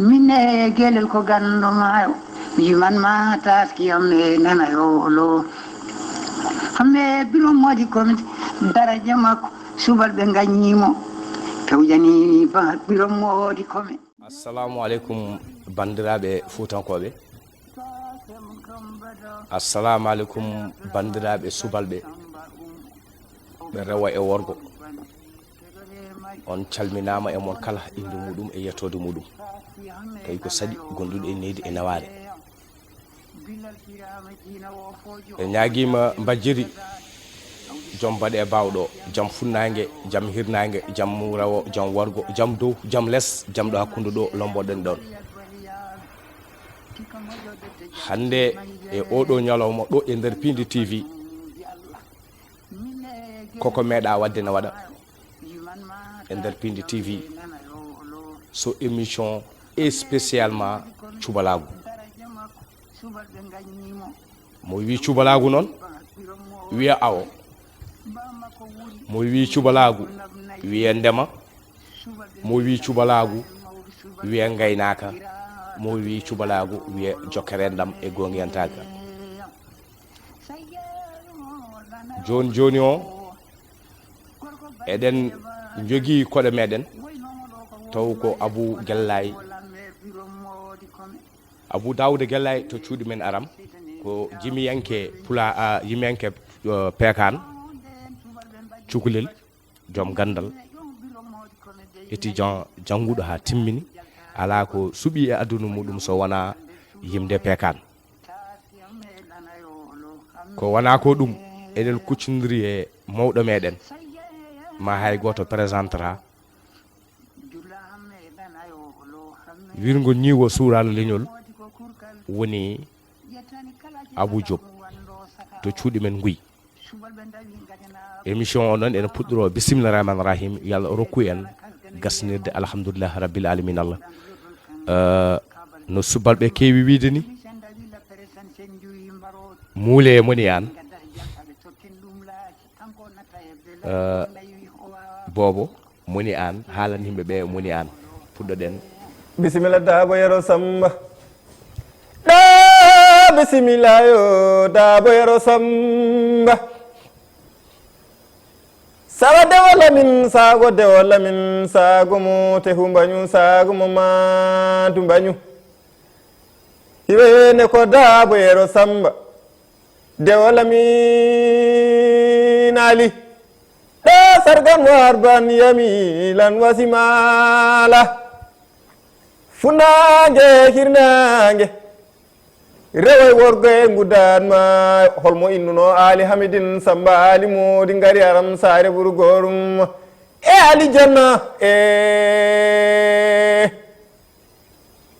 minne gelel ko gando mayo yiman ma taski amne nana yo lo hambe biro modi ko daraja makko subal be gagnimo tawjani ba biro modi ko me. Assalamu alaikum bandiraɓe fuutankoɓe. Assalamu alaikum bandiraɓe subalɓe ɓe rewa e worgo. On calminama e mon kala inde muɗum e yettode muɗum tawi ko saɗi gonduɗo e neydi e naware. E ñaguima mbajjiri jom baɗe e bawɗo jam funnague jam hirnague jam rawo jam wargo jam dow jam less jam ɗo hakkude ɗo lomboɗen ɗon hande e oɗo ñalawma ɗo e nder Piindi TV koko meeɗa wadde ne waɗa e nder Piindi TV so émission et spécialement CUBALAAGU. mo wi CUBALAAGU noon wiya awo, mo wi CUBALAAGU wiya ndema, mo wi CUBALAAGU wiya gaynaka, mo wi CUBALAAGU wiya jokkere ndam e gongentaga. joni joni o eɗen jogui koɗe meɗen taw ko Abou GALLAYE, Abou Daouda GALLAYE to cuuɗi men aram ko jimiyanke jimiyanke pekan cukalel joom gandal étudiant janguɗo ha timmini ala ko suuɓi e aduna muɗum so wona yimde pekan ko wona ko ɗum eɗen kuccidiri e mawɗo meɗen ma hay goto présentera wirgo ñiwo sural leñol woni Abou Diop to cuuɗi men Nguy. émission o noon ene puɗɗoro bisimilla rahman rahim yalla rokku en gasnirde alhamdulillah rabbil alamin Allah. No subalɓe kewi wiide ni muule moni an bobo moni an haalan yimɓeɓe moni an puɗɗoɗen bisimilla Dabo Yero Samba bisimilla yo Dabo Yero Samba sawa dewola min sago dewola min sago mo te humbañu sago mo ma dumbañu hiwene ko Dabo Yero Samba dewola min ali ɗa sargan warban yami lan wasimala funange hirnange rewoy worgo e guddanma holmo innuno Ali Hamidine Samba Ali modi ngari aram sare ɓuru gorum e alijanna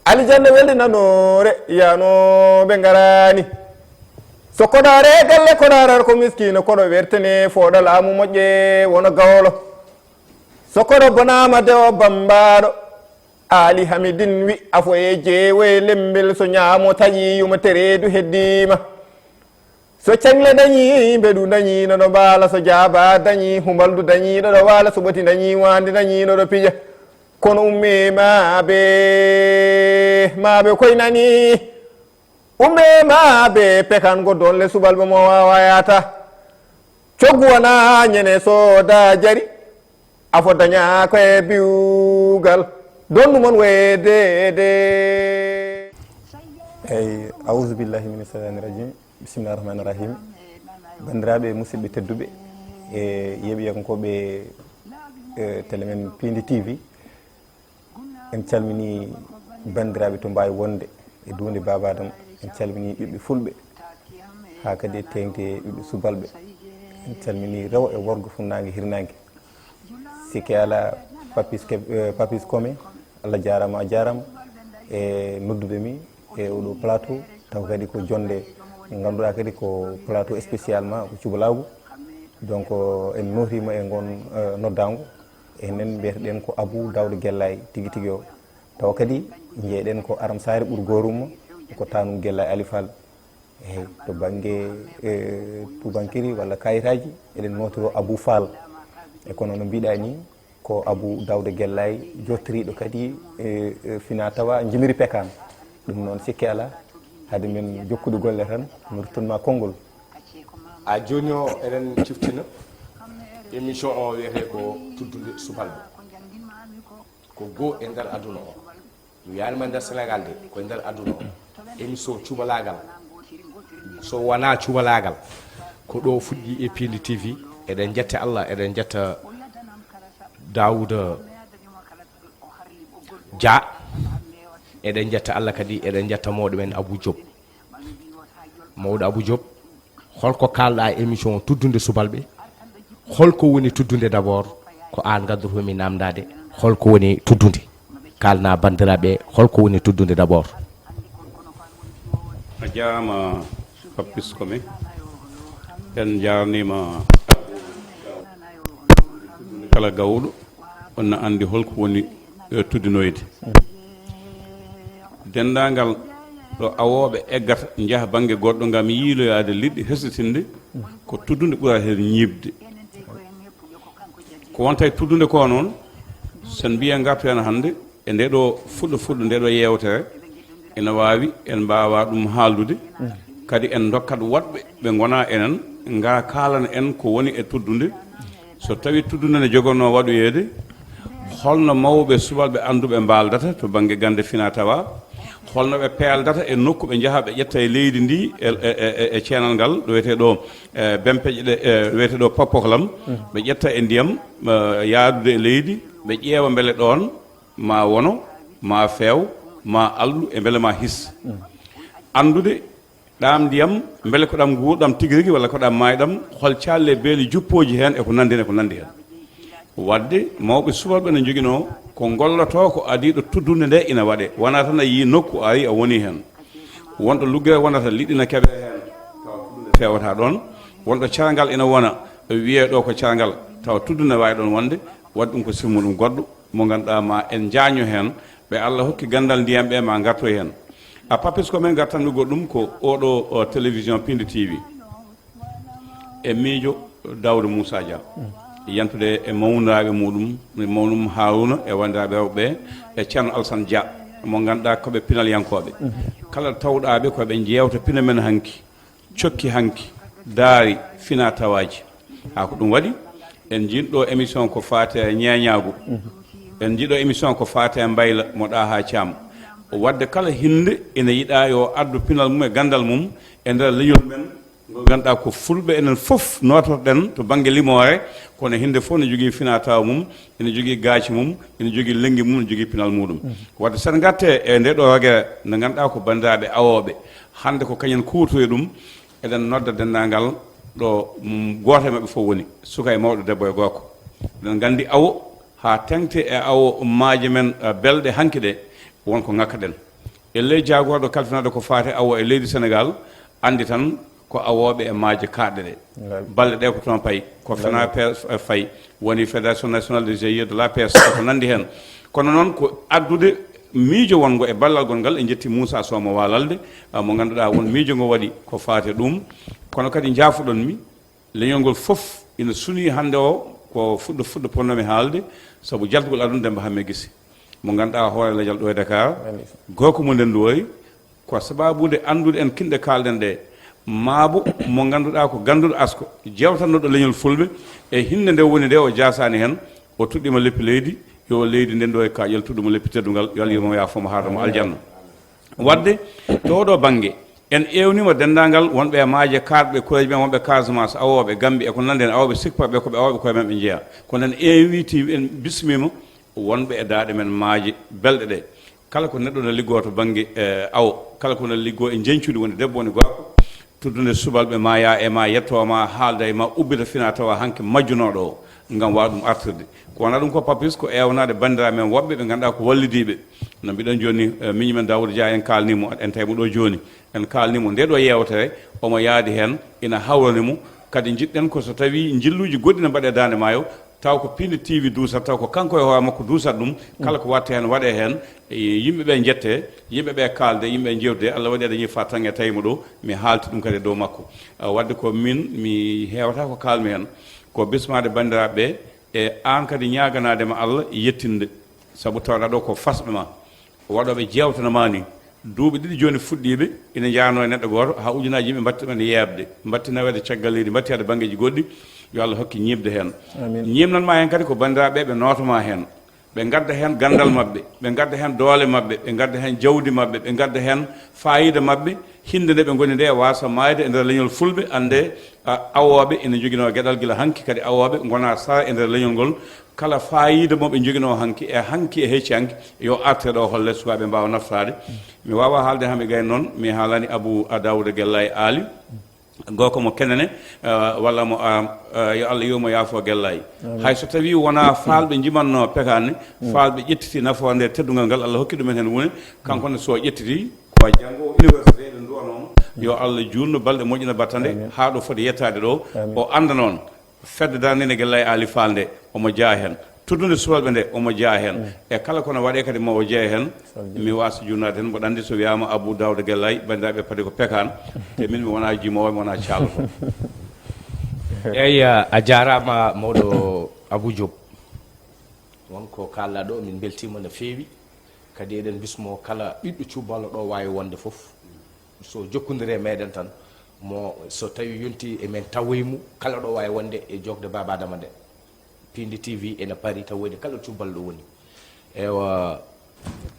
alijanna weldinanore yano ɓe garani so koɗare galle koɗarar ko miskino koɗo wertene foɗal amu moƴƴe wono gawlo so koɗo bonama dewo bambaɗo Ali Hamidine wi afoye jeewoye lembel so ñaamo taƴi yuma teredu heddima so cangle dañi mbeɗu dañi ɗoɗo mbaala so jaaba dañi hubaldu dañi ɗoɗo waala so ɓoti dañi wandi dañi ɗoɗo pija kono umme maaɓe koynani umme maaɓe pekango donle subalɓe mo wawa yata coggu wona ñene sooda jari afo daña koye biwgal donnu mon weedede eyyi aouzu billahi min shaytani rajim bisimillahi rahmani rahim bandiraɓe musidɓe tedduɓe e yeɓiyankoɓe télé men Piindi TV en calmini bandiraɓe to mbawi wonde e dunde Baba Adama en calmini ɓiɓɓe fulɓe ha kadi tengde ɓiɓɓe subalɓe en calmini rewo e worgo funnague hirnague sikki ala papis kome Allah jarama a jarama e noddude mi e oɗo plateau taw kadi ko jonde ganduɗa kadi ko plateau spécialement ko CUBALAAGU donc en notima e gon noddago enen mbiyataɗen ko Abou Daouda GALLAYE tigui tigui o taw kadi jeeɗen ko aram sare ɓuuri gorumma ko tanum GALLAYE alifal eyyi to banggue tubankiri walla kayitaji eɗen notoro Abou Fall e kono no mbiɗa ni ko Abou Daouda Gallaye jottoriɗo kadi fina tawa jimiri pekam ɗum noon sikki ala hade men jokkude golle tan mi ruttunma konngol. a joni o eɗen ciftina émission o wiyete ko tuddude subalɓe ko goo e nder aduna o mi wiyanima nder Sénégal de koye nder aduna o émission cubalagal so wona cubalagal ko ɗo fuɗɗi e Piindi TV eɗen jetta Allah eɗen jetta Daouda Dia eɗen jetta Allah kadi eɗen jetta mawɗo men Abou Diop mawɗo Abou Diop holko kalɗa émission tuddude subalɓe holko woni tuddude d' abord ko an gaddotomi namdade holko woni tuddude kalna bandiraɓe holko woni tuddude d' abord. a jarama pappiskome en jarnima kala gawɗo onna andi holko woni tuddinoyde dendagal ɗo awoɓe eggata jaaha banggue goɗɗo gam yiiloyade liɗɗi hesitinde ko tuddude ɓuura hen ñibde ko wonta e tuddude ko noon sen mbiya gartu hen hande e ndeɗo fuɗɗo ndeɗo yewtere ene wawi en mbawa ɗum haaldude kadi en dokkat woɗɓe ɓe gona enen ga kalana en ko woni e tuddude so tawi tuddude ne jogonno waɗoyede holno mawɓe subalɓe anduɓe mbaldata to banggue gande fina tawa holno ɓe peeldata e nokku ɓe jaaha ɓe ƴetta e leydi ndi e ceenal ngal ɗo wiyeteɗo bempeƴe ɗe wiyeteɗo poppoklam ɓe ƴetta e ndiyam yaadude e leydi ɓe ƴeewa beele ɗon ma wono ma feew ma allu e beele ma his andude ɗam ndiyam beele ko ɗam guurɗam tigui rigui walla ko ɗam mayɗam hol calle beeli juppoji hen eko nandi hen wadde mawɓe subalɓe ne joguino ko golloto ko adiɗo tuddude nde ina waɗe wona tan a yi nokku ari a woni hen wonɗo luggere wonata liɗɗina keɓe hen tawa tuddude fewata ɗon wonɗo carangal ina wona wiye ɗo ko carangal tawa tuddude ne wawi ɗon wonde wadde ɗum ko simmu ɗum goɗɗo mo ganduɗa ma en jaño hen ɓe Allah hokki gandal ndiyam ɓe ma garto hen a papis ko men gartanmi goɗɗum ko oɗo télévision Piindi TV e miijo Daouda Moussa Dia yantude e mawniraɓe muɗum mawnum Haruna e wandiraɓe rewɓe e ceerno Alassane Dia mo ganduɗa koɓe pinal yankoɓe kala tawɗaɓe koɓe jewta pina men hanki cokki hanki daari fina tawaji ha ko ɗum waɗi en jiiɗɗo émission ko fate ñeñagu en jiiɗo émission ko fate mbayla mo ɗa ha caam wadde kala hinde ene yiiɗa yo addu pinal mum e gandal mum e nder leñol men ngo ganduɗa ko fulɓe enen foof notoɗen to banggue limore kono hinde fof ne jogui fina tawa mum ene jogui gaaci mum ene jogui lenggi mum ne jogui pinal muɗum wadde sen gatte e nde ɗo rogere nde ganduɗa ko bandiraɓe awoɓe hande ko kañen kuutoye ɗum eɗen nodda dendagal ɗo goto e mabɓe fof woni suka e mawɗo debbo e gorko eɗen gandi awo ha tengte e awo maaje men belɗe hanki ɗe wonko ngakkaɗen e ley jagorɗo kalfinaɗo ko fate awo e leydi Sénégal andi tan ko awoɓe e maaje kaɗɗe ɗe balle ɗe ko toon payi ko FENAPES fayi woni fédération nationale des GIE de l'APS ko nandi hen kono noon ko addude miijo wongo e ballal gol ngal e jetti Moussa Somo Walalde mo ganduɗa won miijo ngo waɗi ko fate ɗum kono kadi jaafuɗon mi leñol ngol foof ina suni hande o ko fuɗɗo ponnomi haalde saabu jaltugol aduna Demba Hamme Guissé mo ganduɗa hoore ladial ɗo e Dakar gorko mo ndenduwoy ko sababude andude en kinɗe kalɗen ɗe maabo mo ganduɗa ko ganduɗo asko jewtannoɗo leñol fulɓe e hinde nde woni nde o jasani hen o tuɗɗima leppi leydi yo leydi nden ɗo e kaƴel tuɗɗuma leppi teddugal yo Allah yirmo yafomo haadamo aljanna wadde to oɗo banggue en ewnima dendagal wonɓe e maaje karɓe kureji men wonɓe Casamance awoɓe Gambie eko nandi hen awoɓe sikpaɓe koɓe awoɓe koye men ɓe jeeya kono en inviti en bismima wonɓe e daaɗe men maaje belɗe ɗe kala ko neɗɗo ne liggo to banggue awo kala ko ne liggo e jencude woni debbo woni gorko tuddude subalɓe ma ya e ma yettoma haalda e ma ubbita fina tawa hanke majjunoɗo o ngam wawa ɗum artirde ko wona ɗum ko papis ko ewnade bandiraɓe men woɓɓe ɓe ganduɗa ko wallidiɓe no mbiɗen joni miñi men Daouda Dia en kalnimo en tawimo ɗo joni en kalnimo nde ɗo yewtere omo yaadi hen ina hawranimo kadi jiɗɗen ko so tawi jilluji goɗɗi ne mbaɗe dande maayo taw ko Piindi TV duusat taw ko kanko e hoore makko duusat ɗum kala ko watte hen waɗe hen yimɓeɓe jette yimɓeɓe kalde yimɓe jewde Allah waɗi dañi fa tan e tawimo ɗo mi haalti ɗum kadi dow makko wadde ko min mi hewata ko kalmi hen ko bismade bandiraɓeɓe e an kadi ñaganadema Allah yettinde sabu tawɗa ɗo ko fasɓe ma waɗoɓe jewtanama ni duuɓi ɗiɗi joni fuɗɗiɓe ina jano e neɗɗo goto ha ujunaji yimɓe mbatta men yebde mbatti nawede caggal leydi mbatti hade banggueji goɗɗi yo Allah hokki ñibde hen ñimnanma hen kadi ko bandiraɓe ɓe notoma hen ɓe gadda hen gandal mabɓe ɓe gadda hen doole mabɓe ɓe gadda hen jawdi mabɓe ɓe gadda hen fayida mabɓe hinde nde ɓe goni nde wasa mayde e nder leñol fulɓe ande awoɓe ina joguino gueɗal guila hanki kadi awoɓe gona sa e nder leñol ngol kala fayida moɓe joguino hanki e hecci hanki yo arte ɗo holle sukaɓe mbawa naftade mi wawa haalde hami gay noon mi haalani Abou Daouda Gallaye aali goko mo kenene walla mo yo Allah yomo yaafo Gallaye hay so tawi wona falɓe jimanno pekane falɓe ƴettiti nafode teddugal ngal Allah hokki ɗumen hen woni kanko ne so ƴettiti ko janggo université ɗe duwanoma yo Allah junno balɗe moƴƴina battande ha ɗo foti yettade ɗo o anda noon fedde darnene Gallaye aali falde omo jaa hen tuddude subalɓe nde omo jaa hen e kala kono waɗe kadi mo jeeya hen mi wasa junnade hen mboɗa andi so wiyama Abou Daouda Gallaye bandiraɓe paadi ko pekan te min mi wona jimowo mi wona callo eyyi a jarama mawɗo Abou Diop wonko kalɗa ɗo min beltima no feewi kadi eɗen bismo kala ɓiɗɗo cuballo ɗo wawi wonde foof so jokkodire meɗen tan mo so tawi yonti emen tawoymu kala ɗo wawi wonde e jogde Baba Adama nde Piindi TV ene paari taw woni kala cuballo ɗo woni ewa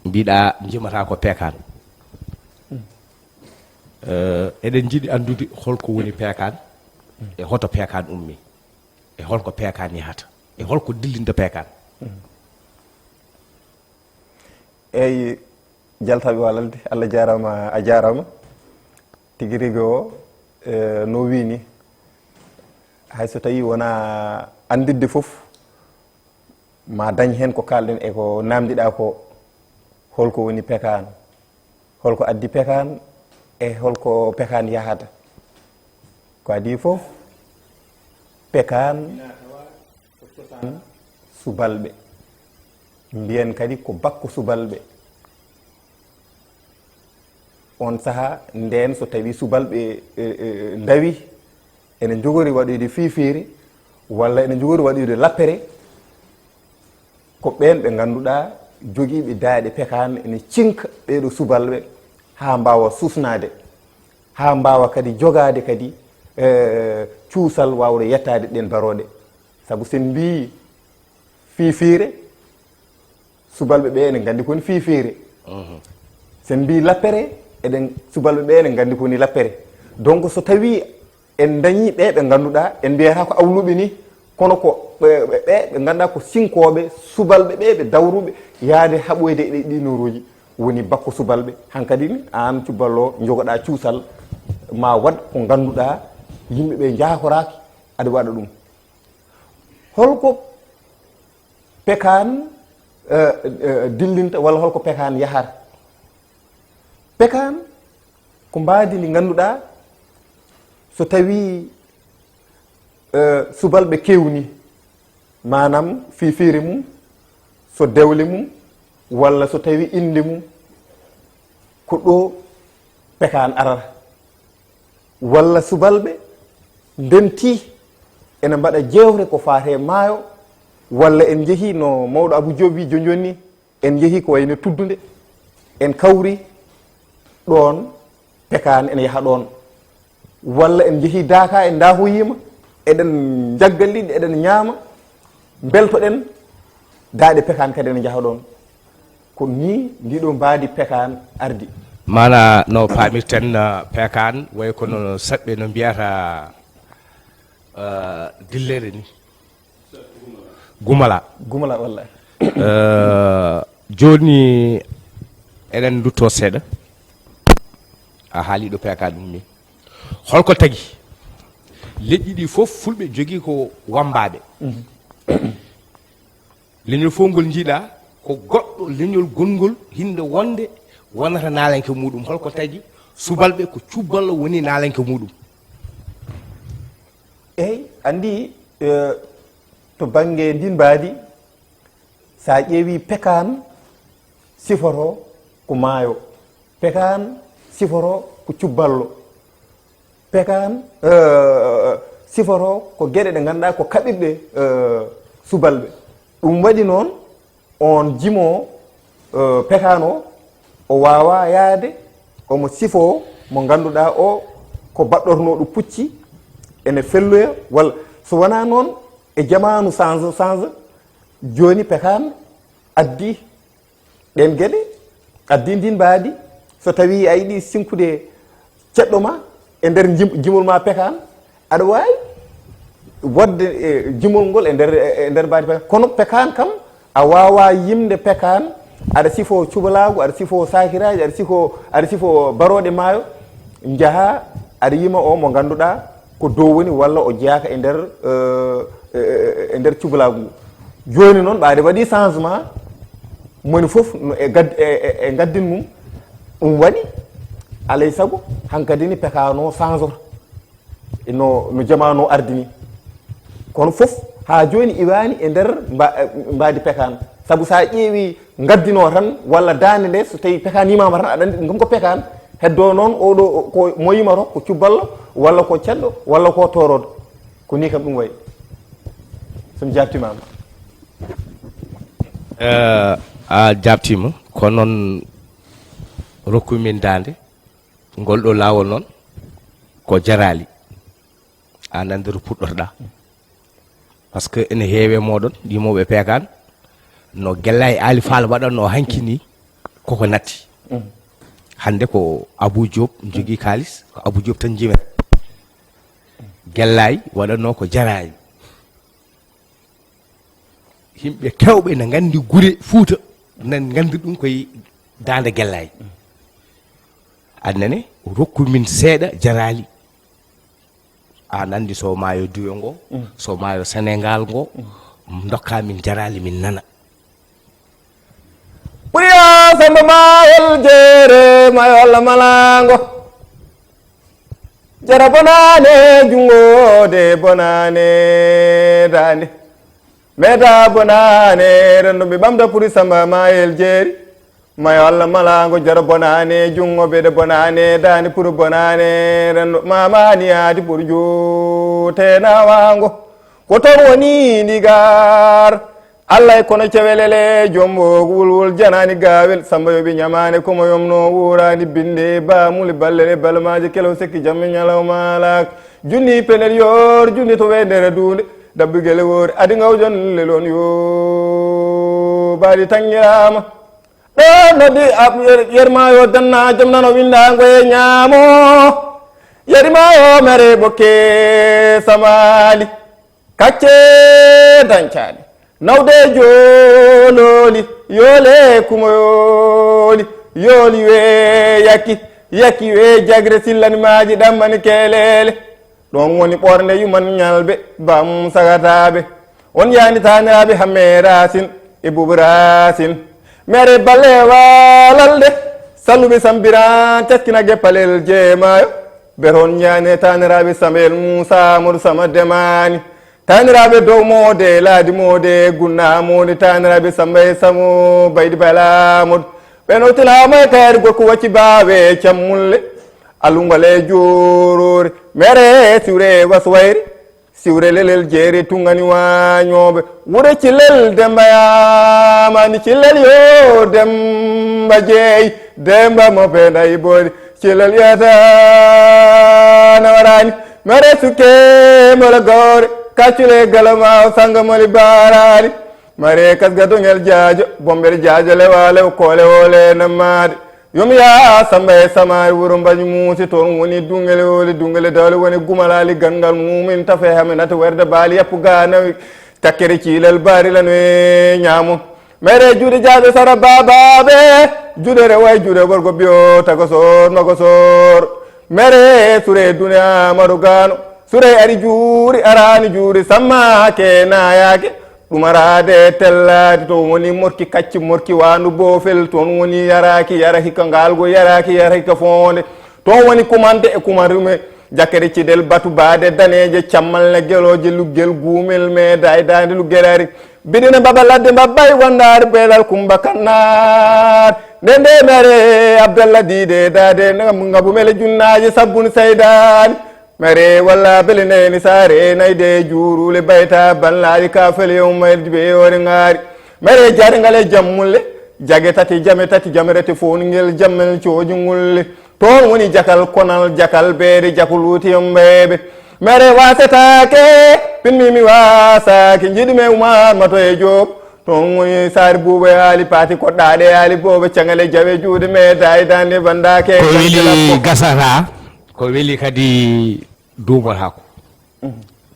mbiɗa jimata ko pekan eɗen jiiɗi andude holko woni pekan e hoto pekan ummi e holko pekan yahata e holko dillinta pekan eyyi jaltaɓe walalde Allah jarama a jarama tigui rigui o no wini hayso tawi wona andidde foof ma dañ hen ko kalɗen e ko namdiɗa ko holko woni pekan holko addi pekan e holko pekan yahata ko adi foof pekan subalɓe mbiyen kadi ko bakko subalɓe on saaha nden so tawi subalɓe dawi ene jogori waɗoyde fifiri walla ene jogori waɗoyde lappere ko ɓen ɓe ganduɗa joguiɓe daaɗe pekan ene cinka ɓeɗo subalɓe ha mbawa susnade ha mbawa kadi jogade kadi cuusal wawde yettade ɗen baroɗe saabu sen mbi fifire subalɓe ɓe ene gandi koni fifire sen mbi lappere eɗen subalɓe ɓe ene gandi koni lappere donc so tawi en dañi ɓe ɓe ganduɗa en mbiyata ko awluɓe ni kono ko ɓe ganduɗa ko sinkoɓe subalɓe ɓe ɓe dawruɓe yaade haɓoyde e ɗi noruji woni bakko subalɓe hankkadi ni an cuballo jogoɗa cuusal ma waɗ ko ganduɗa yimɓeɓe jakoraki aɗa waɗa ɗum holko pekan dillinta walla holko pekan yahata pekan ko mbadi ndi ganduɗa so tawi subalɓe kewni manam fifiri mum so dewle mum walla so tawi inde mum ko ɗo pekan arata walla subalɓe ndenti ene mbaɗa jewre ko fate maayo walla en jeehi no mawɗo Abou Diop wi joni en jeehi ko wayno tuddude en kawri ɗon pekan ene yaha ɗon walla en jeehi Daka en dahoyima eɗen jaggalliɗe eɗen ñaama beltoɗen daaɗe pekan kadi ene jaha ɗon ko ni ndiɗo mbadi pekan ardi mana no pamirten pekan way kono saɓɓe no mbiyata dillere ni gumala wallahi joni eɗen dutto seeɗa a haaliɗo pekan ɗum ni holko tagui leƴƴi ɗi foof fulɓe jogui ko wambaɓe leñol fof ngol jiiɗa ko goɗɗo leñol gongol hinde wonde wonata naalenke muɗum holko tagui subalɓe ko cuballo woni naalenke muɗum eyyi andi to banggue ndin mbaadi sa ƴeewi pekan sifoto ko maayo pekan sifoto ko cuballo pekan sifoto ko gueɗe ɗe ganduɗa ko kaɓirɗe subalɓe ɗum waɗi noon on jimo pekano o wawa yaade omo sifo mo ganduɗa o ko baɗɗornoɗo pucci ene felloya walla so wona noon e jamanu change joni pekan addi ɗen gueɗe addi ndin mbaadi so tawi a yiɗi sinkude ceɗɗo ma e nder jimol ma pekan aɗa wawi wadde jimol ngol e nder mbaadi pekan kono pekan kam a wawa yimde pekan aɗa sifo cubalaagu aɗa sifo sakiraji aɗa sifo baroɗe maayo jaaha aɗa yima o mo ganduɗa ko dow woni walla o jeeyaka e nder cubalaagu ngu joni noon ɓaade waɗi changement moni foof e gaddin mum ɗum waɗi alay saago hankkadi ni pekano change no jamano ardini kono foof ha joni iwani e nder mbaadi pekan saabu sa ƴeewi gaddino tan walla dande nde so tawi pekan yimama tan aɗa andi ɗum kam ko pekan heddo noon oɗo ko mo yimato ko cuballo walla ko ceɗɗo walla ko torodo ko ni kam ɗum wayi somi jabtimama a jabtima ko noon rokkumin dande ngol ɗo lawol noon ko jarali an andir puɗɗorɗa par ce que ene heewe moɗon yimoɓe pekan no Gallaye Ali Fall waɗanno hankini koko natti hande ko Abou Diop jogui kalis ko Abou Diop tan jimen Gallaye waɗanno ko jarali yimɓe kewɓe ne gandi gure Fouta nan gandi ɗum koye dande Gallaye annene rokkumin seeɗa jarali an andi so maayo duyo ngo so maayo Sénégal ngo dokka min jarali min nana ɓuriya samba mayel jeere mayo Allah malango jara bonane jungode bonane dande meda bonane rendo ɓe ɓamda ɓuri samba mayel jeeri mayo Allah malango jara bonane jungo ɓeɗe bonane dande pour bonane rendo mamani yaadi pour jutenawango ko toon woni ndigar Allah e kono cewelele jombo wulwul janani gawel samba yoɓi ñamane komo yomno wurani binde bamuli ballele balmaji kelaw sekki jamme ñalawmalak junni pelel yor junni to weydere dunde dabbugele woori adi ngawjon lelon yo baadi tangirama ɗo noddi yermayo danna jom nano windago e ñaamo yerimayo mere bokke samali kacce dancani nawde jololi yole kumoyoli yoli we yaki we jagre sillani maji ɗammani kelele ɗon woni ɓorde yuman ñalɓe bam sagataɓe on yani taniraɓe hamme rasin e bubu rasin mere balle walalde salluɓe sambiran teskina gueppalel jeemayo beton ñane taniraɓe samel moussa modou sama demani taniraɓe dow mode laadi mode gunna mode taniraɓe samba e samo baydi balamodo ɓeno tilama e kayri gorko wacci bawe cammulle alungol e jorore mere siwre waswayri siwre lelel jeeri tungani wañoɓe wure cillel demba yamani cillel yo demba jeeyi demba mo pendayi boodi cillel yata nawarani mere sukke mola gawre kaccule galama sangamoli barani mare kasgadongel jaajo bombere jaajo lewalew koole wole nammade yomi ya samba e samari wuro mbañi muusi toon woni dungele woli dungele dawle woni gumalali gangal mumin tafe haminata werde baali yappu ganawi takkere ciilel barilano e ñaamo mere juuɗe jaaɓe sara babaɓe juuɗe reway juuɗe gorgo biyo tagosor magosor mere sure duniya maɗo gano sure ari juuri arani juuri samma ke nayake ɗum arade tellade toon woni morki kacci morki wandu bofel toon woni yaraki yara hikka ngalgo yaraki yara hikka fonde toon woni kumande e kumarume jakkere cidel batu baade daneje cammalle geloje luggel guumel meeda e dande luggelari bidine baba ladde mbabbay wondare beelal kumba kannar nde mere abdallah diide dade ngabumele junnaji sabbuni saydani mere walla beline ni sare nayde juurule bayta ballali ka fele umayde be ore ngari mere jarngale jammulle jage tati jamerete fon ngel jammel coojungulle ton woni jakal konal jakal beede jakuluti mbebe mere wasetake pinmi wasake jidume umar mato e job ton woni sar buube ali pati koddaade ali bobe cangale jawe juude me daydande bandake ko weli gasata ko weli kadi duumol hako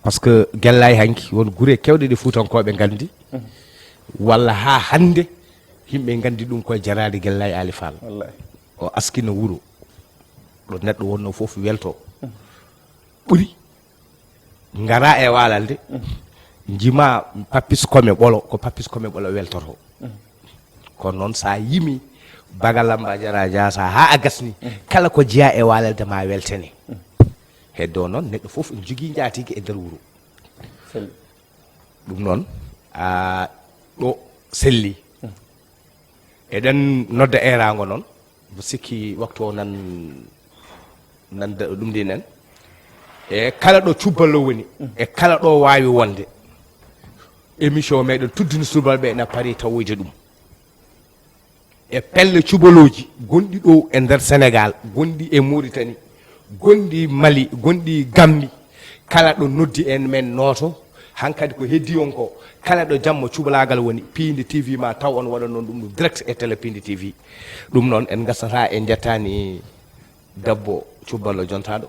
par ce que Gallaye hanki won gure kewde de fuutankoɓe gandi walla ha hande yimɓe gandi ɗum koye jarade Gallaye Ali Fall wallahi o askina wuuro ɗo neɗɗo wonno foof welto ɓuuri gara e walalde jima papis kome ɓolo ko papis kome ɓolo weltoto kono noon sa yimi bagalamba jara jasa ha a gasni kala ko jeeya e walalde ma weltene heddo noon neɗɗo fof en jogui jaatigi e nder wuuro ɗum noon ɗo selli eɗen nodda erago noon mo sikki waktu o nan ɗum ndi nen e kala ɗo cubballo woni e kala ɗo wawi wonde émission meɗen tuddini subalɓe ene paari tawoyde ɗum e pelle cubaloji gonɗi ɗo e nder Sénégal gonɗi e Mauritanie gonɗi Mali gonɗi Gambie kala ɗo noddi en men noto hankadi ko heddi on ko kala ɗo jamma cubalagal woni Piindi TV ma taw on waɗa noon ɗum direct e télé Piindi TV ɗum noon en gasata en jettani dabbo cuballo jontaɗo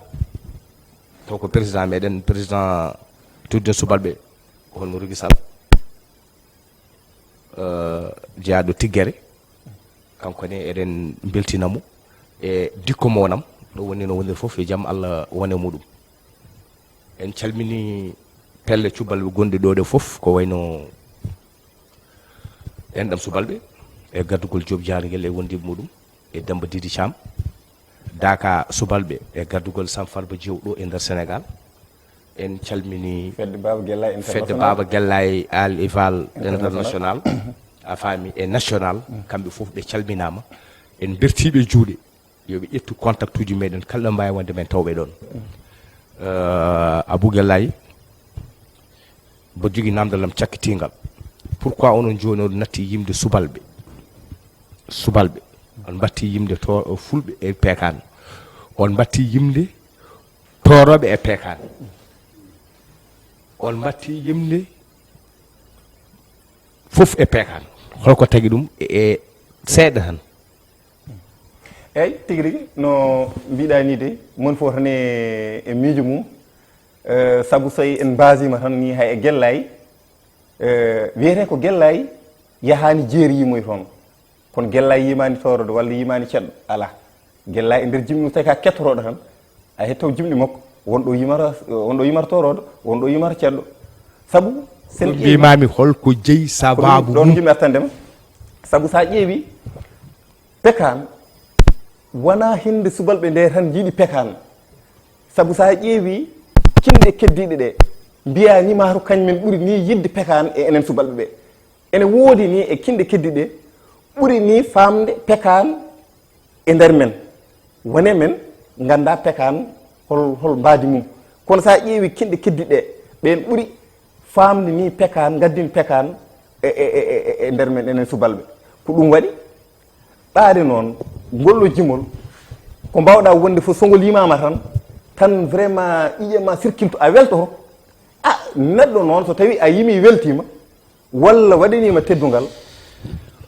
taw ko président meɗen président tudde subalɓe holno Rugui Sall jeyaɗo Tiggere kanko ne eɗen beltinamo e dikko monam ɗo woni no wondir foof e jaam Allah wone muɗum en calmini pelle cubalɓe gonɗe ɗo ɗe foof ko wayno enɗam subalɓe e gardugol Diop Diariguel e wondiɓe muɗum e Demba Didi Thiam Daka subalɓe e gardugol Sam Farba Diop ɗo e nder Sénégal en calmini fedde Baba Gallaye Ali Fall international a faami e national kamɓe fof ɓe calminama en bertiɓe juuɗe yoɓe ƴettu contact uji meɗen kala ɗo mbawi wonde men tawɓe ɗon Abou Gallaye mbo jogui namdalam cakkitingal pourquoi onon joni oɗo natti yimde subalɓe on batti yimde to fulɓe e pekan on batti yimde toroɓe e pekan on batti yimde fof e pekan holko tagui ɗum e seeɗa tan eyyi tigui rigui no mbiɗa ni de mon fo tan e miijo mum saabu so en basima tan ni hay e Gallaye wiyete ko Gallaye yahani jeeri yimoy toon kono Gallaye yimani torode walla yimani ceɗɗo ala Gallaye e nder jimɗi tawi ka kettoroɗo tan a hetto jimɗi makko wonɗo yimata torodo wonɗo yimata ceɗɗo saabu sen mbimami holko jeeyi sababu ɗon jumi attandema saabu sa ƴeewi pekan wona hinde subalɓe nde tan jiiɗi pekan saabu sa ƴeewi cinɗe keddiɗe ɗe mbiya ñimato kañumen ɓuuri ni yidde pekan e enen subalɓe ɓe ene woodi ni e kinɗe keddiɗe ɓuuri ni famde pekan e nder men wone men ganda pekan hol mbadi mum kono sa ƴeewi kinɗe keddiɗe ɓen ɓuuri famde ni pekan gaddin pekan e nder men enen subalɓe ko ɗum waɗi ɗaade noon ngollo jimol ko mbawɗa wonde fof songol yimama tan vraiment ƴiƴema circulte a weltoto neɗɗo noon so tawi a yimi weltima walla waɗanima teddungal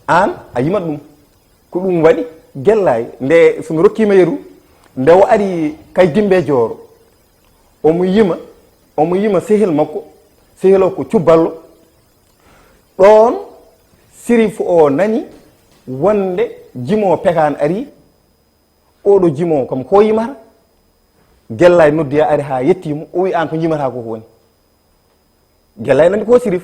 an a yimat ɗum ko ɗum waɗi Gallaye nde somi rokkima yeru nde o ari kay dimbe jooro omo yima sehil makko sehil o ko cubballo ɗon sirif o nani wonde jimo pekan ari oɗo jimo kam ko yimata Gallaye noddiya ari ha yettimo o wi an ko jimata koko woni Gallaye nandi ko sirif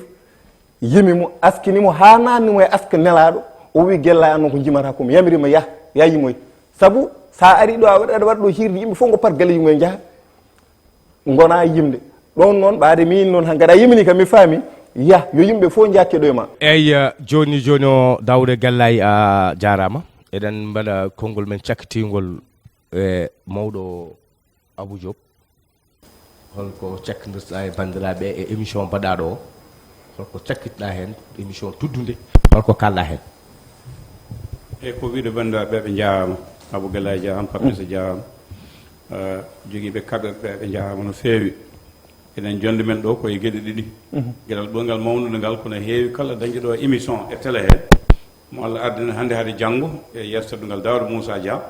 yimi mo askinimo ha nannimo e aska nelaɗo o wi Gallaye an ko jimata komi yamirima ya yimoy saabu sa ari ɗo aɗa waɗa ɗo hirde yimɓe fof goppat galle yimoye jaaha gona yimde ɗon noon ɓaade min noon han gaɗa yimini kam mi faami yo yimɓe fof jakkeɗo e ma eyyi joni o Daouda Gallaye a jarama eɗen mbaɗa konngol men cakkitingol e mawɗo Abou Diop holko cakkidirɗa e bandiraɓe e émission mbaɗaɗo o holko cakkitiɗa hen émission tuddude holko kalɗa hen e ko wiide bandiraɓe ɓe jarama Abou Gallaye jarama Papisa jarama joguiɓe kaɓirɗe ɓe jarama no feewi enen jonde men ɗo koye gueɗe ɗiɗi gueɗal ɓoyngal mawnude ngal kono heewi kala dañƴiɗo émission e télé he mo Allah ardina hannde haade janngo e yettodungal Daouda Moussa Dia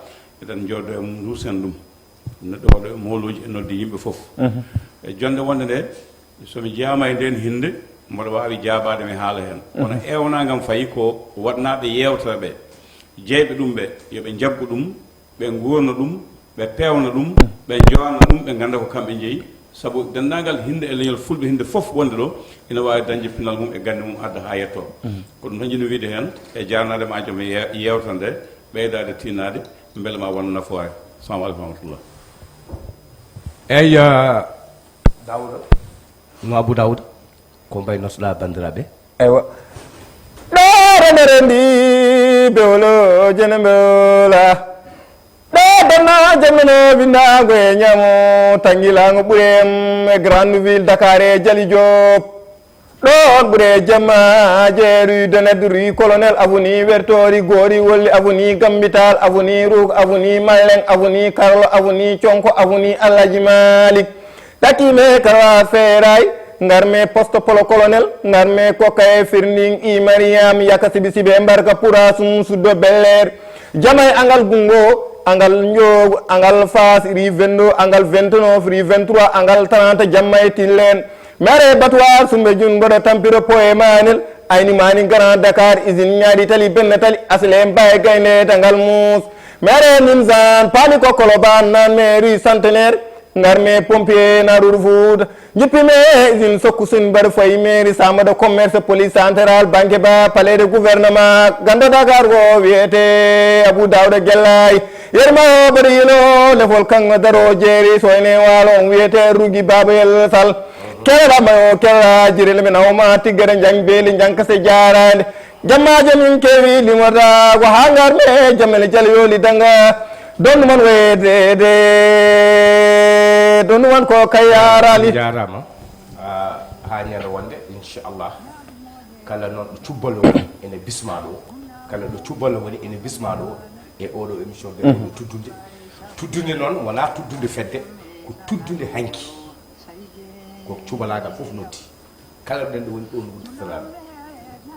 eɗen jooɗo e mum duusen ɗum neɗɗo waɗo e moluji e nodde yimɓe fof e jonde wonde nde somi jeeyama e nden hinde mboɗo wawi jaabade mi haala hen kono ewnagam fayi ko waɗnaɓe yewtere ɓe jeyɓe ɗum ɓe yoɓe jaggu ɗum ɓe gurna ɗum ɓe pewna ɗum ɓe jowana ɗum ɓe ganda ko kamɓe jeeyi sabu dendagal hinde e leñol fulɓe hinde fof wonde ɗo ina wawi dañde pinal mum e gande mum adda ha yetto ko ɗum tan jino wiide hen e jarnade ma joom yewtere nde ɓeydade tinnade beele ma won nafoore salamu aleykum rahmatullah eyyi Daouda no Abou Daouda ko mbay notoɗa bandiraɓe aywa ɗore ndere ndi bewlo jene bewla ɗo donna jammino windago e ñamo tanguilago ɓuurem e grande ville Dakar e Jali Diop ɗon ɓuure jamma jeeru dened rue colonel avenue wertori goori wolli avenue gambital avenue rouk avenue malleng avenue karlo avenue conko avenue Alhaji Malik ɗakime karawa feeray ngarme poste polo colonel ngarme kokka e firning I mariam yakasibi sibe mbarka pura sum suddo beller jamay angal gungo angal njogu angal fas ri 22 angal 29 ri 23 angal 30 jammay tillen mere batwar sumbe jun bodo tampiro poe manel ayni mani Grand Dakar usine nyaadi tali benn tali aslem bay gaynde tangal mus mere nimzan pali ko koloban nan mairie centenaire ngarme pompier na Rourfoud jippime usine sokku sun bar fay mairie samada commerce police central banque ba palais de gouvernement ganda Dakar go wiete Abou Daouda Gallaye yerma bari yino lefol kanga daro jeri soyne walo wiete rugi babel sal kela mayo kela jirele men awma tigere jang beli jankase jarande jammaje min kewi limata ko hangar me jamel jaliyoli danga don man wede de don wan ko kayarali jarama ha ñande wonde inchallah kala noon ɗo cubbalo woni ene bisma ɗo kala ɗo cubbalo woni ene bisma ɗo e oɗo émission ɓe ɗo tuddude noon wona tuddude fedde ko tuddude hanki ko cubalagal fof noddi kala ɗen ɗo woni ɗon wudditanaɓe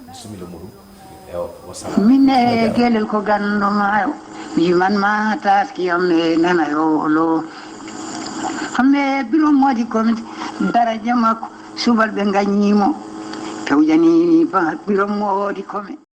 bisimilla muɗum e wassalam min e guelel ko gandoma mi man ma taskiyam e nanayo lo hamme biro moji komi daraja makko subalɓe gañimo pewjani biro modi komi